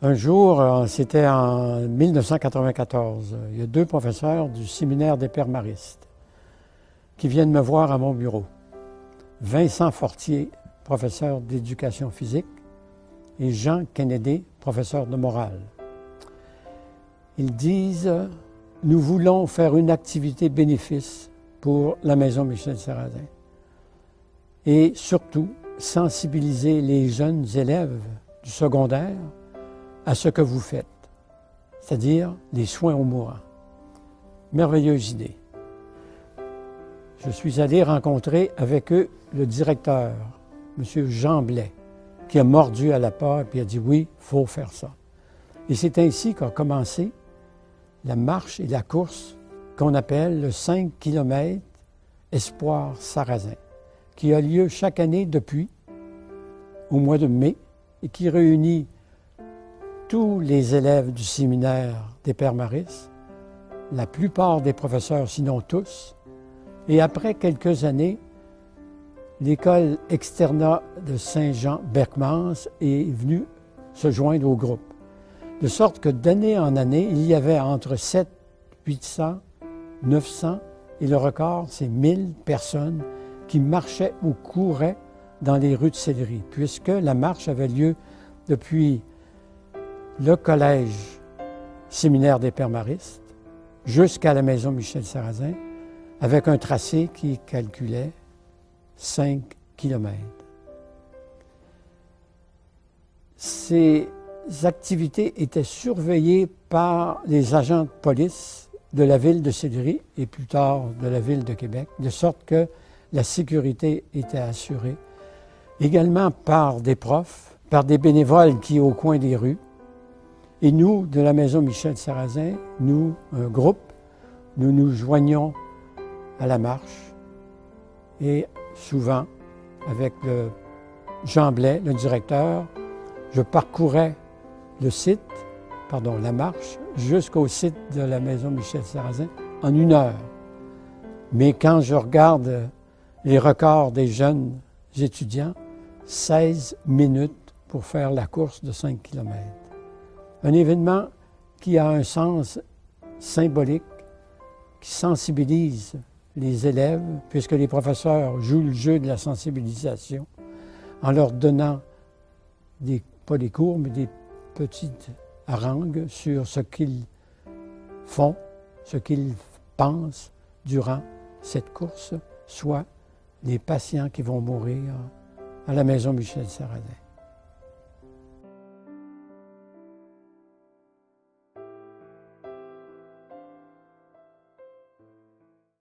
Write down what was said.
Un jour, c'était en 1994, il y a deux professeurs du séminaire des Pères Maristes qui viennent me voir à mon bureau. Vincent Fortier, professeur d'éducation physique, et Jean Kennedy, professeur de morale. Ils disent « Nous voulons faire une activité bénéfice pour la Maison Michel Sarrazin et surtout sensibiliser les jeunes élèves du secondaire à ce que vous faites, c'est-à-dire les soins aux mourants. » Merveilleuse idée. Je suis allé rencontrer avec eux le directeur, M. Jean Blais, qui a mordu à la porte et a dit « Oui, il faut faire ça ». Et c'est ainsi qu'a commencé la marche et la course qu'on appelle le 5 km Espoir Sarrazin, qui a lieu chaque année depuis, au mois de mai, et qui réunit tous les élèves du séminaire des Pères Maristes, la plupart des professeurs, sinon tous, et après quelques années, l'école externat de Saint-Jean-Berckmans est venue se joindre au groupe. De sorte que d'année en année, il y avait entre 700, 800, 900, et le record, c'est 1000 personnes qui marchaient ou couraient dans les rues de Sillery, puisque la marche avait lieu depuis le collège séminaire des Pères Maristes jusqu'à la Maison Michel Sarrazin, avec un tracé qui calculait 5 km. Ces activités étaient surveillées par les agents de police de la ville de Sillery et plus tard de la ville de Québec, de sorte que la sécurité était assurée. Également par des profs, par des bénévoles qui, au coin des rues, et nous, de la Maison Michel Sarrazin, nous, un groupe, nous nous joignons à la marche et souvent, avec le Jean Blais, le directeur, je parcourais la marche, jusqu'au site de la Maison Michel Sarrazin en 1 heure. Mais quand je regarde les records des jeunes étudiants, 16 minutes pour faire la course de 5 km. Un événement qui a un sens symbolique, qui sensibilise les élèves, puisque les professeurs jouent le jeu de la sensibilisation en leur donnant pas des cours, mais des petites harangues sur ce qu'ils font, ce qu'ils pensent durant cette course, soit les patients qui vont mourir à la Maison Michel Sarrazin.